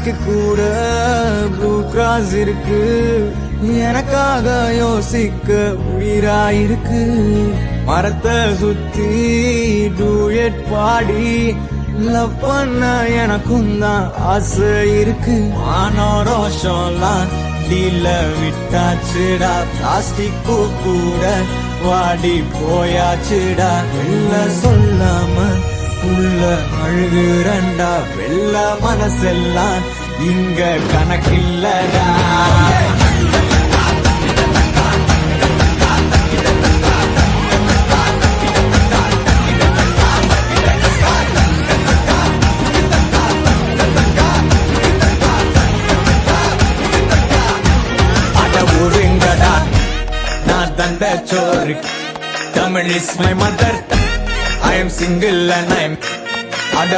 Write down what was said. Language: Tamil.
எனக்கு கூட ப்ளூ கிராஸ் இருக்கு, எனக்காக யோசிக்க உயிராயிருக்கு. மரத்தை சுத்தி டூயட் பாடி லவ் பண்ண எனக்கும் தான் ஆசை இருக்கு. ஆனோரோஷம்லாம் டீல விட்டாச்சுடா, பிளாஸ்டிக் கூட வாடி போயாச்சுடா. வெள்ள சொல்லாம உள்ள அழுகுறண்டா, வெள்ள மனசெல்லாம் இங்க கணக்கில்லடா. தந்த சோறு Tamil is my mother. I am single and I am அட